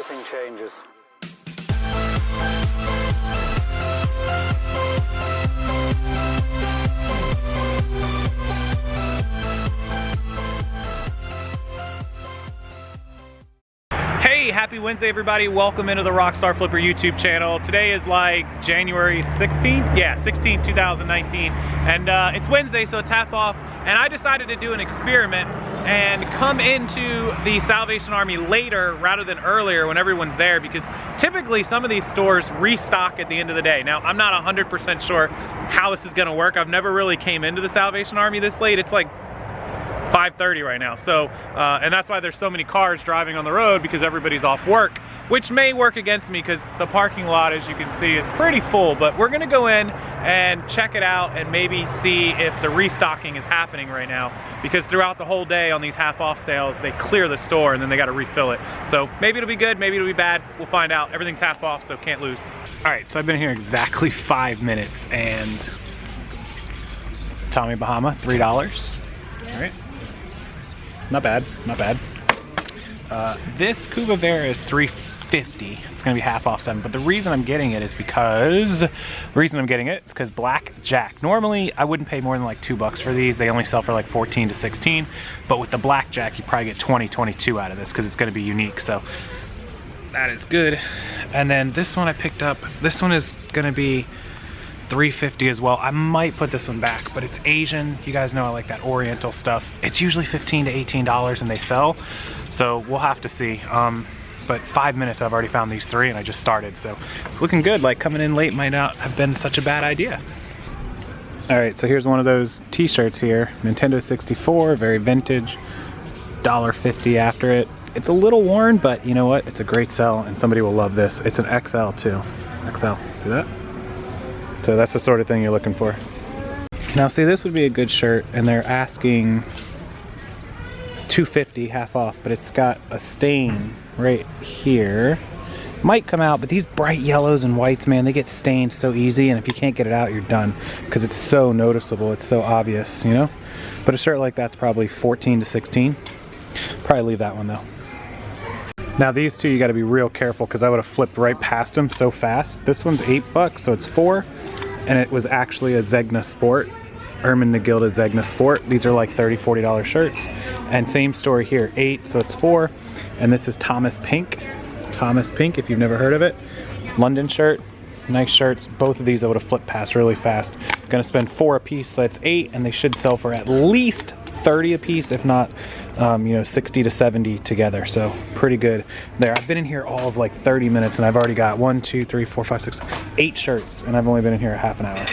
everything changes. Hey, happy Wednesday everybody. Welcome into the RockstarFlipper YouTube channel. Today is like January 16th? Yeah, 16th, 2019. And it's Wednesday, so it's half off. And I decided to do an experiment and come into the Salvation Army later rather than earlier when everyone's there, because typically some of these stores restock at the end of the day. Now, I'm not 100% sure how this is gonna work. I've never really came into the Salvation Army this late. It's like 5:30 right now, so and that's why there's so many cars driving on the road, because everybody's off work, which may work against me because the parking lot, as you can see, is pretty full. But we're gonna go in and check it out and maybe see if the restocking is happening right now, because throughout the whole day on these half off sales they clear the store and then they got to refill it. So maybe it'll be good, maybe it'll be bad, we'll find out. Everything's half off, so can't lose. All right, so I've been here exactly 5 minutes, and Tommy Bahama, $3. All right. Not bad, not bad. This Cuba Vera is $3.50. It's gonna be half off 7, but the reason I'm getting it is because, blackjack. Normally, I wouldn't pay more than like $2 for these. They only sell for like 14 to 16, but with the blackjack, you probably get 20, 22 out of this because it's gonna be unique, so that is good. And then this one I picked up, this one is gonna be $3.50 as well. I might put this one back, but it's Asian. You guys know I like that Oriental stuff. It's usually $15 to $18 and they sell, so we'll have to see. But 5 minutes I've already found these 3 and I just started, so it's looking good. Like, coming in late might not have been such a bad idea. All right, so here's one of those t-shirts here. Nintendo 64, very vintage, $1.50 after it. It's a little worn, but you know what? It's a great sell and somebody will love this. It's an XL too. XL, see that? So that's the sort of thing you're looking for. Now see, this would be a good shirt, and they're asking $2.50 half off, but it's got a stain right here. Might come out, but these bright yellows and whites, man, they get stained so easy, and if you can't get it out, you're done, because it's so noticeable, it's so obvious, you know? But a shirt like that's probably 14 to 16. Probably leave that one though. Now these two, you gotta be real careful, because I would have flipped right past them so fast. This one's $8, so it's 4. And it was actually a Zegna Sport, Ermin Nagilda Zegna Sport. These are like $30, $40 shirts. And same story here, 8, so it's 4. And this is Thomas Pink. Thomas Pink, if you've never heard of it. London shirt, nice shirts. Both of these I would have flipped past really fast. Gonna spend 4 a piece, so that's 8, and they should sell for at least 30 a piece, if not, you know, 60 to 70 together. So pretty good there. I've been in here all of like 30 minutes and I've already got 1, 2, 3, 4, 5, 6, 8 shirts, and I've only been in here a half an hour.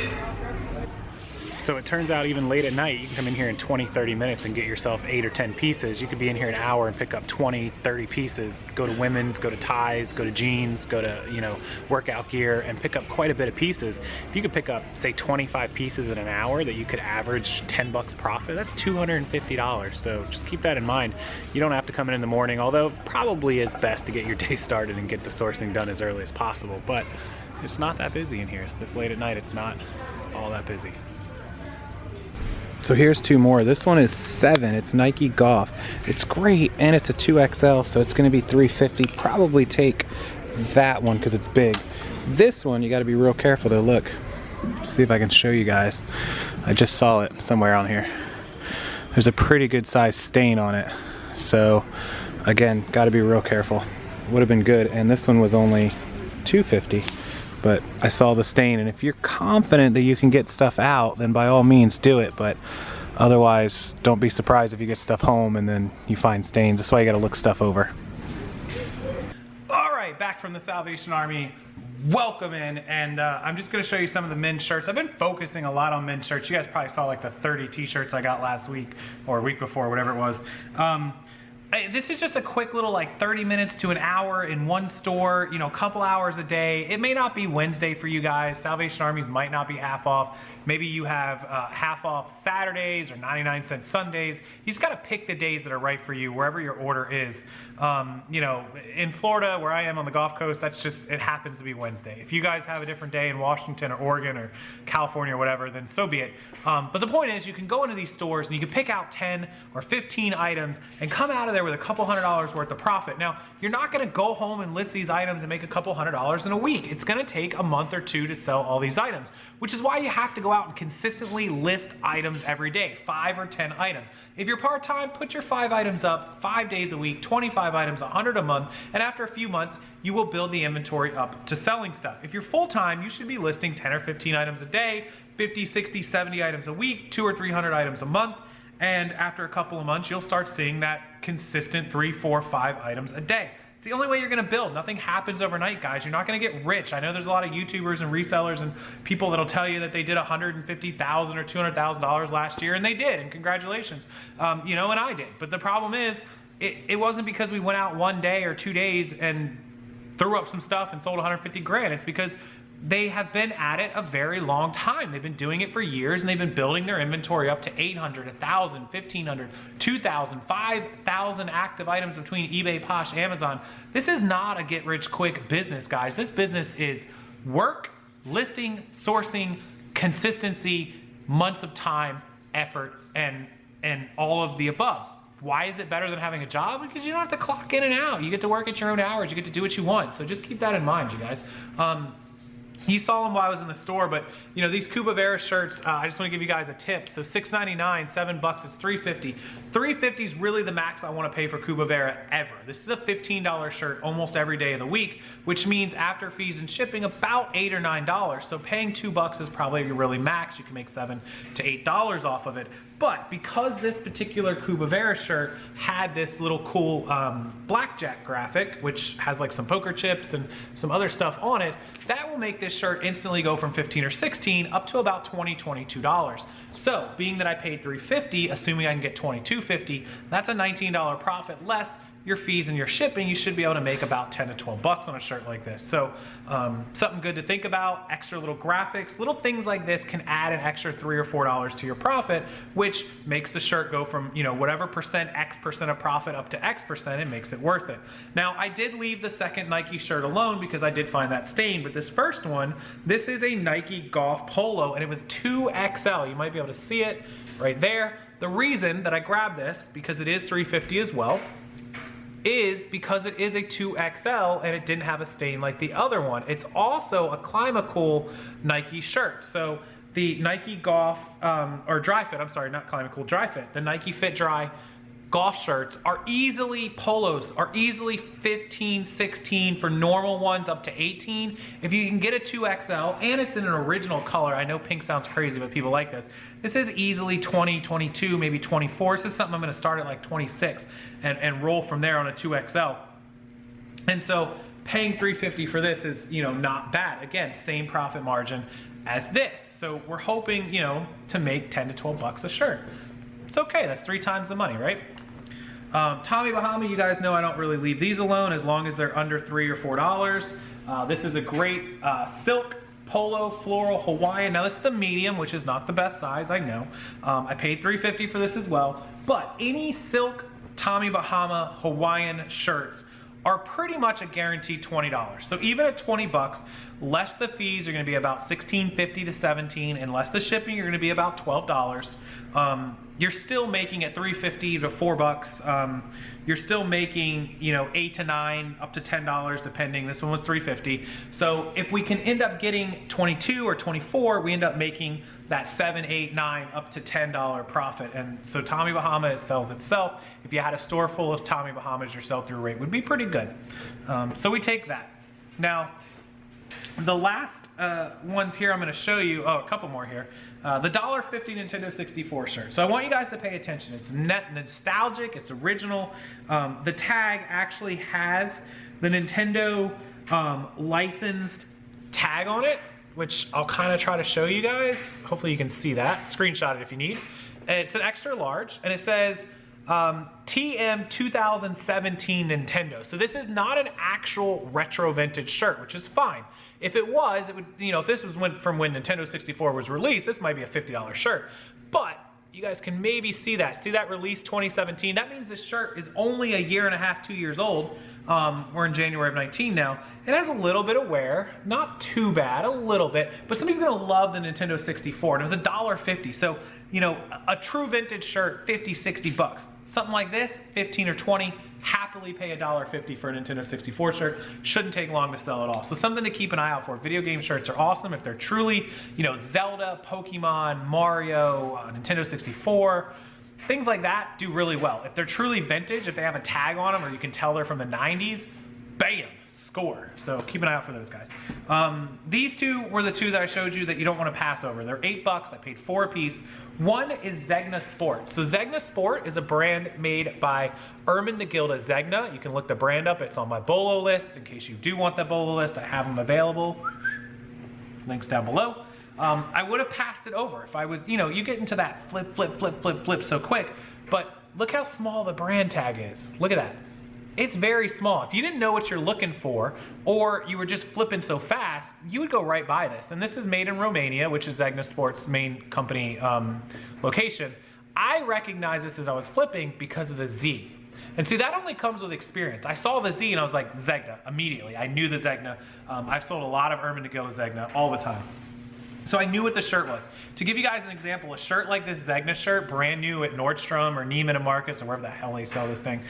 So it turns out even late at night, you can come in here in 20, 30 minutes and get yourself 8 or 10 pieces. You could be in here an hour and pick up 20, 30 pieces. Go to women's, go to ties, go to jeans, go to, you know, workout gear, and pick up quite a bit of pieces. If you could pick up, say, 25 pieces in an hour that you could average 10 bucks profit, that's $250. So just keep that in mind. You don't have to come in the morning, although probably is best to get your day started and get the sourcing done as early as possible. But it's not that busy in here. This late at night, it's not all that busy. So here's 2 more. This one is 7. It's Nike Golf. It's great, and it's a 2XL, so it's gonna be $3.50. Probably take that one because it's big. This one, you gotta be real careful though. Look, see if I can show you guys. I just saw it somewhere on here. There's a pretty good size stain on it. So again, gotta be real careful. Would have been good, and this one was only $2.50. But I saw the stain, and if you're confident that you can get stuff out, then by all means do it. But otherwise, don't be surprised if you get stuff home and then you find stains. That's why you gotta look stuff over. All right, back from the Salvation Army. Welcome in, and I'm just gonna show you some of the men's shirts. I've been focusing a lot on men's shirts. You guys probably saw like the 30 t-shirts I got last week or week before, whatever it was. This is just a quick little like 30 minutes to an hour in one store, you know, a couple hours a day. It may not be Wednesday for you guys. Salvation Armies might not be half off. Maybe you have half off Saturdays or 99-cent Sundays. You just gotta pick the days that are right for you, wherever your order is. You know, in Florida, where I am on the Gulf Coast, that's just, it happens to be Wednesday. If you guys have a different day in Washington or Oregon or California or whatever, then so be it. But the point is, you can go into these stores and you can pick out 10 or 15 items and come out of there there with a couple $100 worth of profit. Now, you're not gonna go home and list these items and make a couple $100 in a week. It's gonna take a month or two to sell all these items, which is why you have to go out and consistently list items every day, 5 or 10 items. If you're part-time, put your 5 items up 5 days a week, 25 items, 100 a month, and after a few months, you will build the inventory up to selling stuff. If you're full-time, you should be listing 10 or 15 items a day, 50, 60, 70 items a week, 200 or 300 items a month, and after a couple of months, you'll start seeing that consistent 3, 4, 5 items a day. It's the only way you're gonna build. Nothing happens overnight, guys. You're not gonna get rich. I know there's a lot of YouTubers and resellers and people that'll tell you that they did $150,000 or $200,000 last year, and they did, and congratulations. You know, and I did. But the problem is, it wasn't because we went out one day or 2 days and threw up some stuff and sold 150 grand. It's because they have been at it a very long time. They've been doing it for years, and they've been building their inventory up to 800, 1,000, 1,500, 2,000, 5,000 active items between eBay, Posh, Amazon. This is not a get-rich-quick business, guys. This business is work, listing, sourcing, consistency, months of time, effort, and all of the above. Why is it better than having a job? Because you don't have to clock in and out. You get to work at your own hours. You get to do what you want. So just keep that in mind, you guys. You saw them while I was in the store, but you know, these Cuba Vera shirts, I just want to give you guys a tip. So $6.99, $7, it's $3.50. $3.50 is really the max I want to pay for Cuba Vera ever. This is a $15 shirt almost every day of the week, which means after fees and shipping about $8 or $9. So paying $2 is probably really max. You can make $7 to $8 off of it. But because this particular Cuba Vera shirt had this little cool blackjack graphic, which has like some poker chips and some other stuff on it, that will make this shirt instantly go from $15 or $16 up to about $20, $22. So being that I paid $3.50, assuming I can get $22.50, that's a $19 profit less your fees and your shipping. You should be able to make about 10 to 12 bucks on a shirt like this. So something good to think about, extra little graphics, little things like this can add an extra $3 or $4 to your profit, which makes the shirt go from, you know, whatever percent, X percent of profit up to X percent, it makes it worth it. Now, I did leave the second Nike shirt alone because I did find that stain, but this first one, this is a Nike golf polo, and it was 2XL. You might be able to see it right there. The reason that I grabbed this, because it is $3.50 as well, is because it is a 2XL and it didn't have a stain like the other one. It's also a Climacool Nike shirt. So the Nike Golf, or Dry Fit, I'm sorry, not Climacool, Dry Fit, the Nike Fit Dry golf shirts are easily, polos are easily 15, 16 for normal ones up to 18. If you can get a 2XL and it's in an original color, I know pink sounds crazy, but people like this. This is easily 20, 22, maybe 24. This is something I'm gonna start at like 26 and roll from there on a 2XL. And so paying $3.50 for this is, you know, not bad. Again, same profit margin as this. So we're hoping, you know, to make 10 to 12 bucks a shirt. It's okay, that's 3 times the money, right? Tommy Bahama, you guys know I don't really leave these alone as long as they're under $3 or $4. This is a great silk polo floral Hawaiian. Now this is the medium, which is not the best size, I know. I paid $3.50 for this as well, but any silk Tommy Bahama Hawaiian shirts are pretty much a guaranteed $20. So even at 20 bucks, less the fees are gonna be about $16.50 to $17, and less the shipping, you're gonna be about $12. You're still making at $3.50 to $4. You're still making, you know, 8 to 9, up to $10 depending. This one was $3.50. So if we can end up getting 22 or 24, we end up making that 7, 8, 9, up to $10 profit. And so Tommy Bahama, it sells itself. If you had a store full of Tommy Bahamas, your sell-through rate would be pretty good. So we take that. Now, the last ones here I'm going to show you, oh, a couple more here. The $1.50 Nintendo 64 shirt. So I want you guys to pay attention. It's nostalgic, it's original. The tag actually has the Nintendo licensed tag on it, which I'll kind of try to show you guys. Hopefully you can see that. Screenshot it if you need. It's an extra large, and it says TM 2017 Nintendo. So this is not an actual retro vintage shirt, which is fine. If it was, it would, you know, if this was from when Nintendo 64 was released, this might be a $50 shirt. But you guys can maybe see that. See that release 2017? That means this shirt is only a year and a half, 2 years old. We're in January of 19 now. It has a little bit of wear, not too bad, a little bit, but somebody's gonna love the Nintendo 64, and it was $1.50. So, you know, a true vintage shirt, 50, 60 bucks. Something like this, 15 or 20, happily pay $1.50 for a Nintendo 64 shirt. Shouldn't take long to sell at all. So something to keep an eye out for. Video game shirts are awesome if they're truly, you know, Zelda, Pokemon, Mario, Nintendo 64, things like that do really well. If they're truly vintage, if they have a tag on them or you can tell they're from the 90s, bam, score. So keep an eye out for those guys. These two were the two that I showed you that you don't want to pass over. They're $8. I paid 4 a piece. One is Zegna Sport. So Zegna Sport is a brand made by Ermenegilde Zegna. You can look the brand up. It's on my Bolo list. In case you do want the Bolo list, I have them available. Links down below. I would have passed it over if I was, you know, you get into that flip so quick, but look how small the brand tag is. Look at that. It's very small. If you didn't know what you're looking for, or you were just flipping so fast, you would go right by this. And this is made in Romania, which is Zegna Sport's main company location. I recognized this as I was flipping because of the Z. And see, that only comes with experience. I saw the Z and I was like, Zegna, immediately. I knew the Zegna. I've sold a lot of Ermenegilde Zegna all the time. So I knew what the shirt was. To give you guys an example, a shirt like this Zegna shirt, brand new at Nordstrom or Neiman and Marcus or wherever the hell they sell this thing,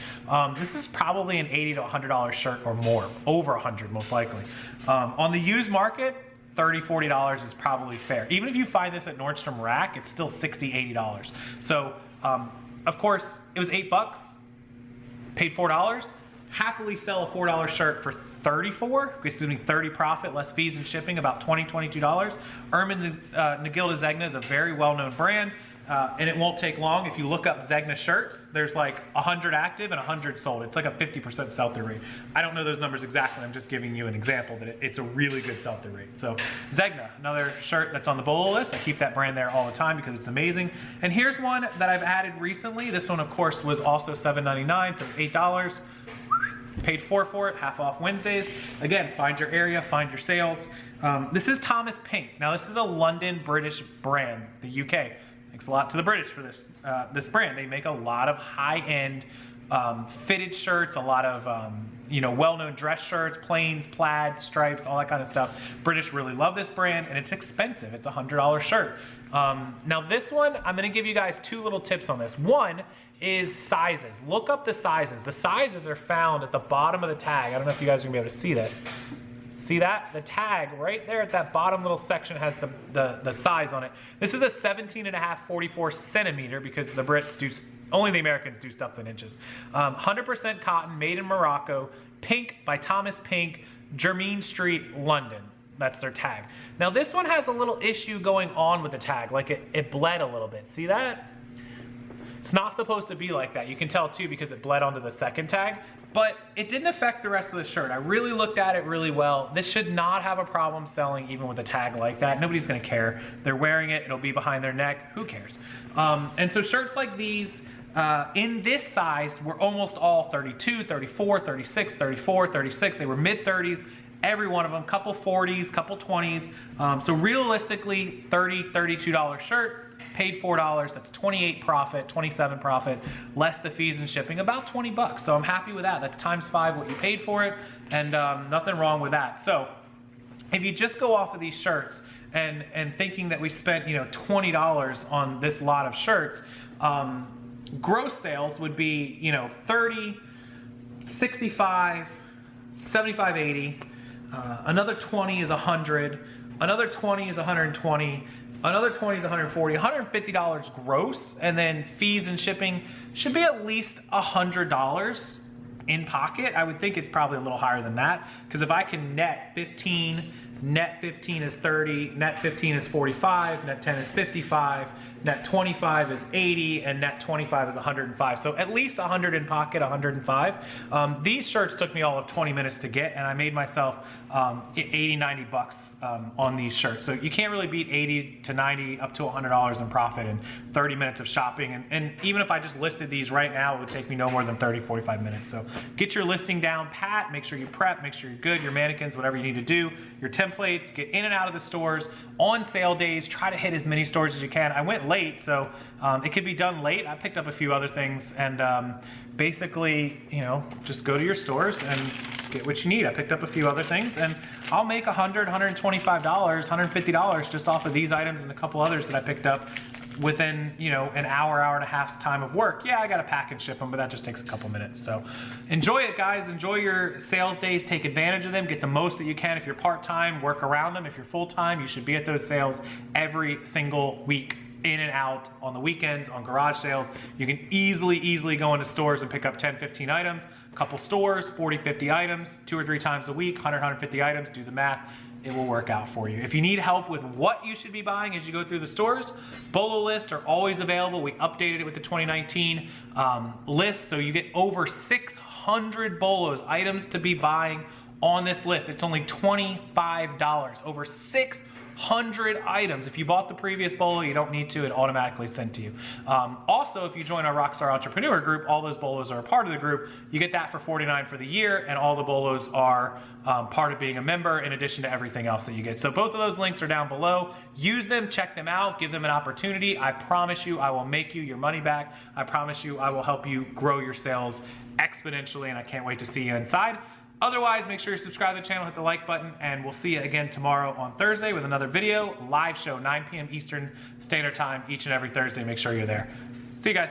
this is probably an $80 to $100 shirt or more, over 100 most likely. On the used market, $30, $40 is probably fair. Even if you find this at Nordstrom Rack, it's still $60, $80. So, of course, it was $8, paid $4, happily sell a $4 shirt for 34, excuse me, 30 profit, less fees and shipping, about $20, $22. Ermenegilde Zegna is a very well-known brand, and it won't take long. If you look up Zegna shirts, there's like 100 active and 100 sold. It's like a 50% sell-through rate. I don't know those numbers exactly. I'm just giving you an example that it's a really good sell-through rate. So Zegna, another shirt that's on the Bolo list. I keep that brand there all the time because it's amazing. And here's one that I've added recently. This one, of course, was also $7.99, so $8. Paid 4 for it, half off Wednesdays. Again, find your area, find your sales. This is Thomas Pink. Now this is a London British brand, the UK. Thanks a lot to the British for this, this brand. They make a lot of high-end fitted shirts, a lot of you know, well-known dress shirts, plains, plaids, stripes, all that kind of stuff. British really love this brand, and it's expensive. It's a $100 shirt. Now this one, I'm gonna give you guys 2 little tips on this. One is sizes. Look up the sizes. The sizes are found at the bottom of the tag. I don't know if you guys are gonna be able to see this. See that? The tag right there at that bottom little section has the size on it. This is a 17.5 44 centimeter because the Brits do, only the Americans do stuff in inches. 100% cotton, made in Morocco, pink by Thomas Pink, Jermyn Street, London. That's their tag. Now this one has a little issue going on with the tag, like it bled a little bit. See that? It's not supposed to be like that. You can tell too because it bled onto the second tag, but it didn't affect the rest of the shirt. I really looked at it really well. This should not have a problem selling even with a tag like that. Nobody's gonna care. They're wearing it, it'll be behind their neck, who cares? And so shirts like these, in this size were almost all 32, 34, 36, 34, 36. They were mid-30s, every one of them, couple 40s, couple 20s. So realistically, $30, $32 shirt, paid $4, that's 28 profit, 27 profit, less the fees and shipping, about 20 bucks. So I'm happy with that. That's times 5 what you paid for it, and nothing wrong with that. So if you just go off of these shirts and thinking that we spent, you know, $20 on this lot of shirts, gross sales would be, you know, 30, 65, 75, 80, another 20 is 100, another 20 is 120, another 20 is 140, $150 gross, and then fees and shipping should be at least $100 in pocket. I would think it's probably a little higher than that, because if I can net 15, net 15 is 30, net 15 is 45, net 10 is 55, net 25 is 80, and net 25 is 105. So at least 100 in pocket, 105. These shirts took me all of 20 minutes to get, and I made myself 80, 90 bucks on these shirts. So you can't really beat 80 to 90 up to $100 in profit in 30 minutes of shopping. And even if I just listed these right now, it would take me no more than 30, 45 minutes. So get your listing down pat, make sure you prep, make sure you're good, your mannequins, whatever you need to do, your templates, get in and out of the stores. On sale days, try to hit as many stores as you can. I went late, so it could be done late. I picked up a few other things, and basically, you know, just go to your stores and get what you need. I picked up a few other things, and I'll make $100, $125, $150 just off of these items and a couple others that I picked up within, you know, an hour, hour and a half's time of work. Yeah, I gotta pack and ship them, but that just takes a couple minutes. So enjoy it, guys. Enjoy your sales days, take advantage of them, get the most that you can. If you're part-time, work around them. If you're full-time, you should be at those sales every single week, in and out, on the weekends, on garage sales. You can easily go into stores and pick up 10, 15 items, a couple stores, 40, 50 items, 2 or 3 times a week, 100, 150 items, do the math. It will work out for you. If you need help with what you should be buying as you go through the stores, Bolo lists are always available. We updated it with the 2019 list, so you get over 600 Bolos items to be buying on this list. It's only $25, over 600 items. If you bought the previous Bolo, you don't need to, it automatically sent to you. Also, if you join our Rockstar Entrepreneur group, all those Bolos are a part of the group. You get that for $49 for the year, and all the Bolos are part of being a member in addition to everything else that you get. So both of those links are down below. Use them, check them out, give them an opportunity. I promise you I will make you your money back. I promise you I will help you grow your sales exponentially, and I can't wait to see you inside. Otherwise, make sure you subscribe to the channel, hit the like button, and we'll see you again tomorrow on Thursday with another video, live show, 9 p.m. Eastern Standard Time, each and every Thursday. Make sure you're there. See you guys.